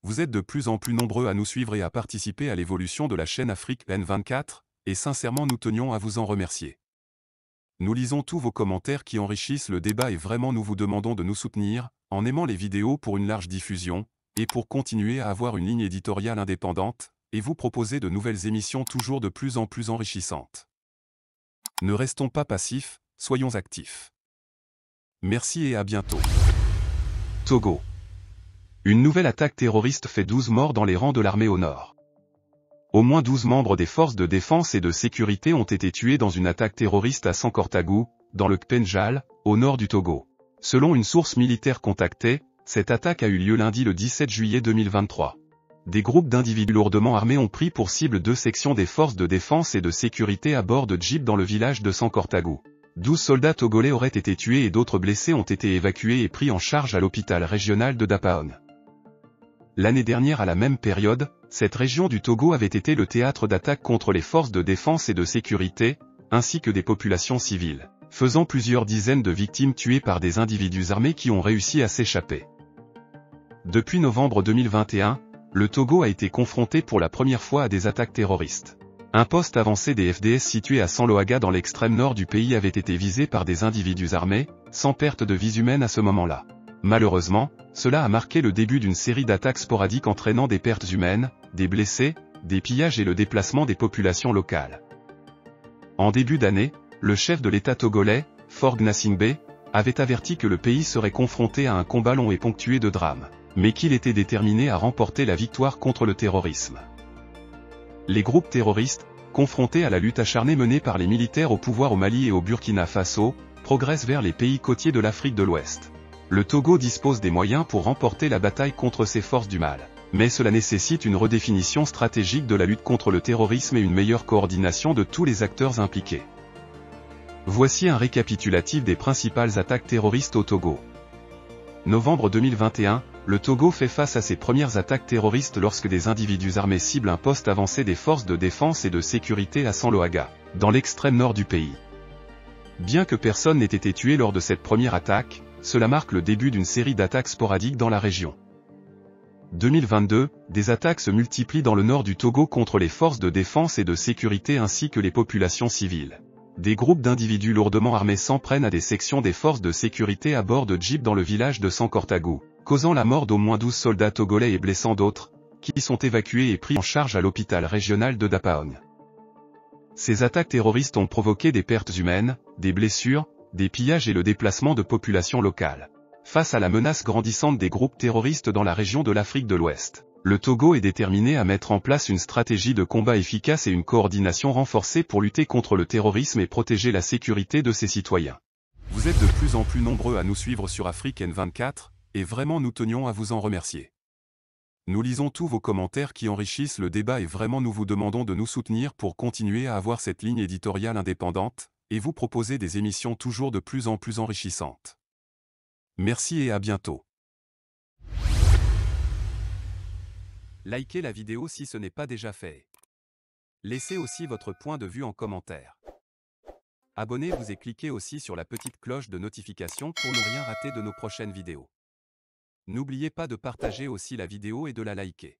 Vous êtes de plus en plus nombreux à nous suivre et à participer à l'évolution de la chaîne Afrique N24, et sincèrement nous tenions à vous en remercier. Nous lisons tous vos commentaires qui enrichissent le débat et vraiment nous vous demandons de nous soutenir, en aimant les vidéos pour une large diffusion, et pour continuer à avoir une ligne éditoriale indépendante, et vous proposer de nouvelles émissions toujours de plus en plus enrichissantes. Ne restons pas passifs, soyons actifs. Merci et à bientôt. Togo. Une nouvelle attaque terroriste fait 12 morts dans les rangs de l'armée au nord. Au moins 12 membres des forces de défense et de sécurité ont été tués dans une attaque terroriste à Sankortagou, dans le Kpenjal, au nord du Togo. Selon une source militaire contactée, cette attaque a eu lieu lundi le 17 juillet 2023. Des groupes d'individus lourdement armés ont pris pour cible 2 sections des forces de défense et de sécurité à bord de jeeps dans le village de Sankortagou. 12 soldats togolais auraient été tués et d'autres blessés ont été évacués et pris en charge à l'hôpital régional de Dapaon. L'année dernière à la même période, cette région du Togo avait été le théâtre d'attaques contre les forces de défense et de sécurité, ainsi que des populations civiles, faisant plusieurs dizaines de victimes tuées par des individus armés qui ont réussi à s'échapper. Depuis novembre 2021, le Togo a été confronté pour la première fois à des attaques terroristes. Un poste avancé des FDS situé à Sanloaga dans l'extrême nord du pays avait été visé par des individus armés, sans perte de vies humaines à ce moment-là. Malheureusement, cela a marqué le début d'une série d'attaques sporadiques entraînant des pertes humaines, des blessés, des pillages et le déplacement des populations locales. En début d'année, le chef de l'État togolais, Faure Gnassingbé, avait averti que le pays serait confronté à un combat long et ponctué de drames, mais qu'il était déterminé à remporter la victoire contre le terrorisme. Les groupes terroristes, confrontés à la lutte acharnée menée par les militaires au pouvoir au Mali et au Burkina Faso, progressent vers les pays côtiers de l'Afrique de l'Ouest. Le Togo dispose des moyens pour remporter la bataille contre ces forces du mal, mais cela nécessite une redéfinition stratégique de la lutte contre le terrorisme et une meilleure coordination de tous les acteurs impliqués. Voici un récapitulatif des principales attaques terroristes au Togo. Novembre 2021, le Togo fait face à ses premières attaques terroristes lorsque des individus armés ciblent un poste avancé des forces de défense et de sécurité à Sanloaga, dans l'extrême nord du pays. Bien que personne n'ait été tué lors de cette première attaque, cela marque le début d'une série d'attaques sporadiques dans la région. 2022, des attaques se multiplient dans le nord du Togo contre les forces de défense et de sécurité ainsi que les populations civiles. Des groupes d'individus lourdement armés s'en prennent à des sections des forces de sécurité à bord de jeeps dans le village de Sankortagou, causant la mort d'au moins 12 soldats togolais et blessant d'autres, qui sont évacués et pris en charge à l'hôpital régional de Dapaon. Ces attaques terroristes ont provoqué des pertes humaines, des blessures, des pillages et le déplacement de populations locales. Face à la menace grandissante des groupes terroristes dans la région de l'Afrique de l'Ouest, le Togo est déterminé à mettre en place une stratégie de combat efficace et une coordination renforcée pour lutter contre le terrorisme et protéger la sécurité de ses citoyens. Vous êtes de plus en plus nombreux à nous suivre sur Afrique N24, et vraiment nous tenions à vous en remercier. Nous lisons tous vos commentaires qui enrichissent le débat et vraiment nous vous demandons de nous soutenir pour continuer à avoir cette ligne éditoriale indépendante, et vous proposer des émissions toujours de plus en plus enrichissantes. Merci et à bientôt. Likez la vidéo si ce n'est pas déjà fait. Laissez aussi votre point de vue en commentaire. Abonnez-vous et cliquez aussi sur la petite cloche de notification pour ne rien rater de nos prochaines vidéos. N'oubliez pas de partager aussi la vidéo et de la liker.